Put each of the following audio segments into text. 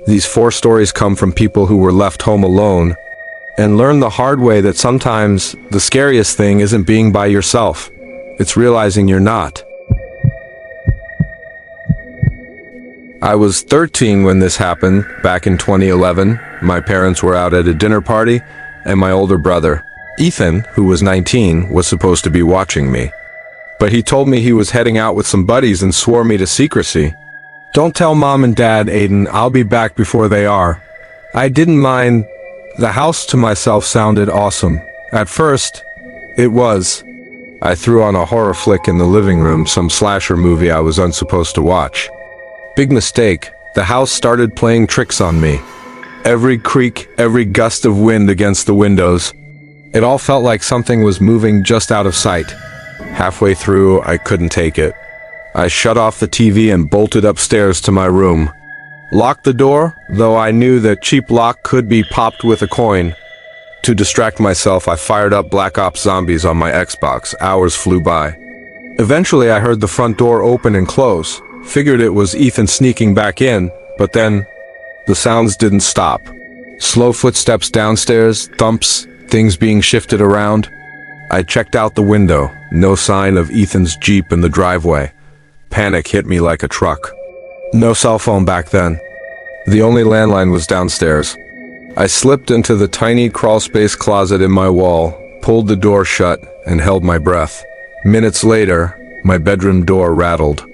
These 4 stories come from people who were left home alone and learn the hard way that sometimes the scariest thing isn't being by yourself. It's realizing you're not. I was 13 when this happened, back in 2011. My parents were out at a dinner party, and my older brother, Ethan, who was 19, was supposed to be watching me. But he told me he was heading out with some buddies and swore me to secrecy. "Don't tell Mom and Dad, Aiden, I'll be back before they are." I didn't mind. The house to myself sounded awesome. At first, it was. I threw on a horror flick in the living room, some slasher movie I was unsupposed to watch. Big mistake. The house started playing tricks on me. Every creak, every gust of wind against the windows. It all felt like something was moving just out of sight. Halfway through, I couldn't take it. I shut off the TV and bolted upstairs to my room. Locked the door, though I knew that cheap lock could be popped with a coin. To distract myself, I fired up Black Ops Zombies on my Xbox. Hours flew by. Eventually, I heard the front door open and close. Figured it was Ethan sneaking back in, but then the sounds didn't stop. Slow footsteps downstairs, thumps, things being shifted around. I checked out the window. No sign of Ethan's Jeep in the driveway. Panic hit me like a truck. No cell phone back then. The only landline was downstairs. I slipped into the tiny crawlspace closet in my wall, pulled the door shut, and held my breath. Minutes later, my bedroom door rattled.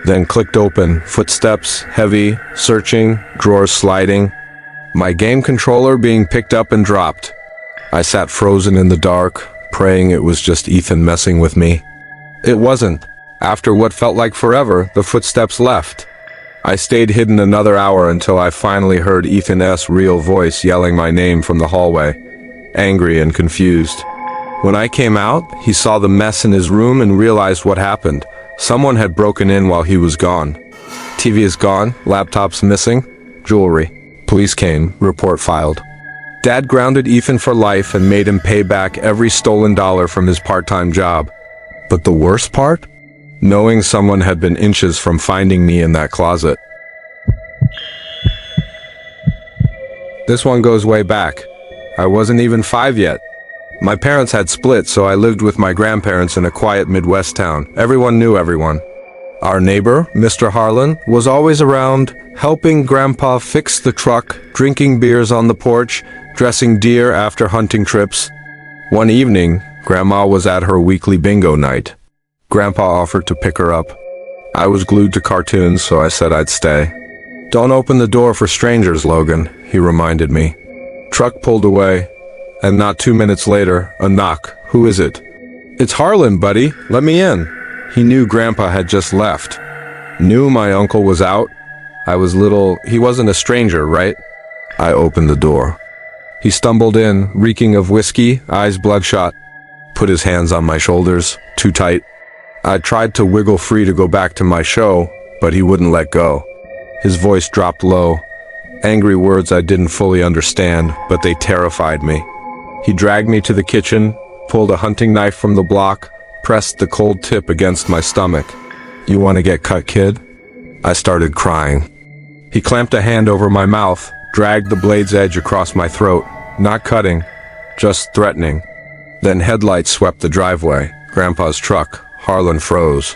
Then clicked open, footsteps, heavy, searching, drawers sliding. My game controller being picked up and dropped. I sat frozen in the dark, praying it was just Ethan messing with me. It wasn't. After what felt like forever, the footsteps left. I stayed hidden another hour until I finally heard Ethan's real voice yelling my name from the hallway, angry and confused. When I came out, he saw the mess in his room and realized what happened. Someone had broken in while he was gone. TV is gone, laptop's missing, jewelry. Police came, report filed. Dad grounded Ethan for life and made him pay back every stolen dollar from his part-time job. But the worst part? Knowing someone had been inches from finding me in that closet. This one goes way back. I wasn't even 5 yet. My parents had split, so I lived with my grandparents in a quiet Midwest town. Everyone knew everyone. Our neighbor, Mr. Harlan, was always around, helping Grandpa fix the truck, drinking beers on the porch, dressing deer after hunting trips. One evening, Grandma was at her weekly bingo night. Grandpa offered to pick her up. I was glued to cartoons, so I said I'd stay. "Don't open the door for strangers, Logan," he reminded me. Truck pulled away, and not 2 minutes later, a knock. "Who is it?" "It's Harlan, buddy. Let me in." He knew Grandpa had just left. Knew my uncle was out. I was little. He wasn't a stranger, right? I opened the door. He stumbled in, reeking of whiskey, eyes bloodshot. Put his hands on my shoulders, too tight. I tried to wiggle free to go back to my show, but he wouldn't let go. His voice dropped low. Angry words I didn't fully understand, but they terrified me. He dragged me to the kitchen, pulled a hunting knife from the block, pressed the cold tip against my stomach. "You want to get cut, kid?" I started crying. He clamped a hand over my mouth, dragged the blade's edge across my throat, not cutting, just threatening. Then headlights swept the driveway. Grandpa's truck. Harlan froze.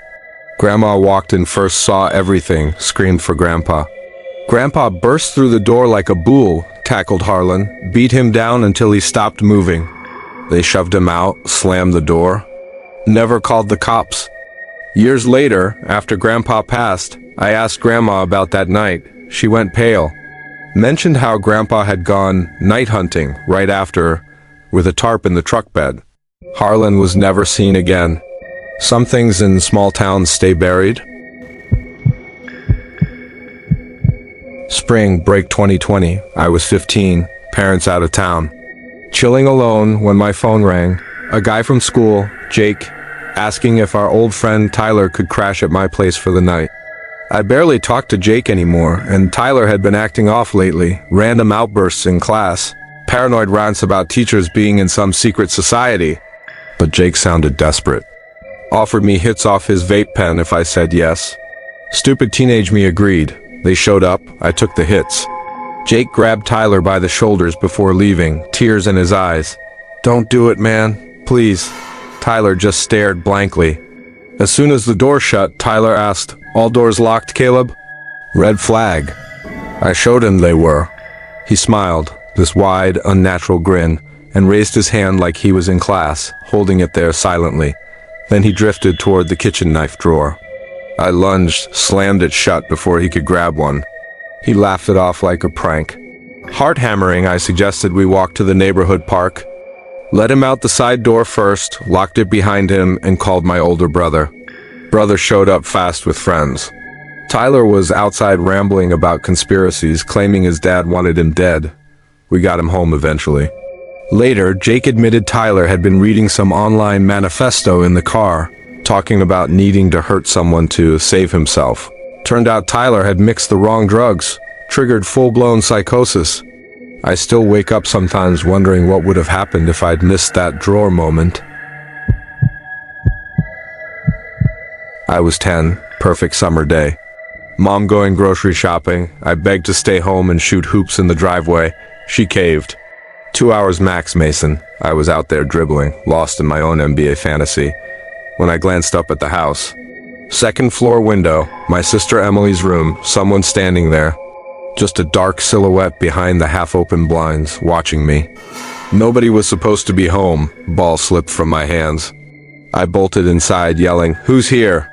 Grandma walked in first, saw everything, screamed for Grandpa. Grandpa burst through the door like a bull, tackled Harlan, beat him down until he stopped moving. They shoved him out, slammed the door. Never called the cops. Years later, after Grandpa passed, I asked Grandma about that night. She went pale. Mentioned how Grandpa had gone night hunting right after, with a tarp in the truck bed. Harlan was never seen again. Some things in small towns stay buried. Spring break 2020. I was 15, parents out of town. Chilling alone when my phone rang. A guy from school, Jake, asking if our old friend Tyler could crash at my place for the night. I barely talked to Jake anymore, and Tyler had been acting off lately. Random outbursts in class. Paranoid rants about teachers being in some secret society. But Jake sounded desperate. Offered me hits off his vape pen if I said yes. Stupid teenage me agreed. They showed up, I took the hits. Jake grabbed Tyler by the shoulders before leaving, tears in his eyes. "Don't do it, man. Please." Tyler just stared blankly. As soon as the door shut, Tyler asked, "All doors locked, Caleb?" Red flag. I showed him they were. He smiled, this wide, unnatural grin, and raised his hand like he was in class, holding it there silently. Then he drifted toward the kitchen knife drawer. I lunged, slammed it shut before he could grab one. He laughed it off like a prank. Heart-hammering, I suggested we walk to the neighborhood park. Let him out the side door first, locked it behind him, and called my older brother. Brother showed up fast with friends. Tyler was outside rambling about conspiracies, claiming his dad wanted him dead. We got him home eventually. Later, Jake admitted Tyler had been reading some online manifesto in the car, talking about needing to hurt someone to save himself. Turned out Tyler had mixed the wrong drugs, triggered full-blown psychosis. I still wake up sometimes wondering what would have happened if I'd missed that drawer moment. I was 10, perfect summer day. Mom going grocery shopping. I begged to stay home and shoot hoops in the driveway. She caved. 2 hours max, Mason. I was out there dribbling, lost in my own NBA fantasy. When I glanced up at the house. Second floor window, my sister Emily's room, someone standing there. Just a dark silhouette behind the half-open blinds, watching me. Nobody was supposed to be home. Ball slipped from my hands. I bolted inside, yelling, "Who's here?"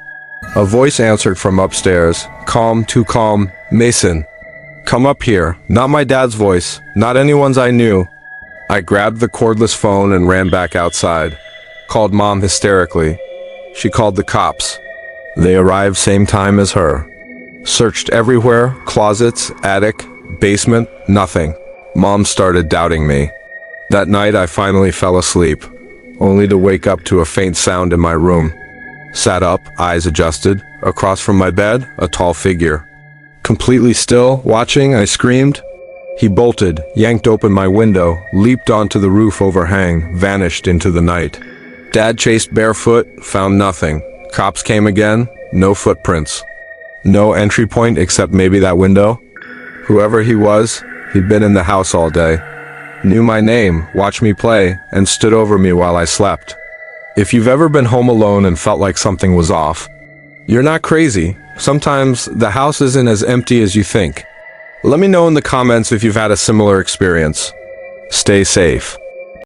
A voice answered from upstairs. Calm, too calm. "Mason, come up here." Not my dad's voice, not anyone's I knew. I grabbed the cordless phone and ran back outside. Called Mom hysterically. She called the cops. They arrived same time as her. Searched everywhere, closets, attic, basement, nothing. Mom started doubting me. That night I finally fell asleep, only to wake up to a faint sound in my room. Sat up, eyes adjusted. Across from my bed, a tall figure. Completely still, watching, I screamed. He bolted, yanked open my window, leaped onto the roof overhang, vanished into the night. Dad chased barefoot, found nothing. Cops came again, no footprints. No entry point except maybe that window. Whoever he was, he'd been in the house all day. Knew my name, watched me play, and stood over me while I slept. If you've ever been home alone and felt like something was off, you're not crazy. Sometimes the house isn't as empty as you think. Let me know in the comments if you've had a similar experience. Stay safe.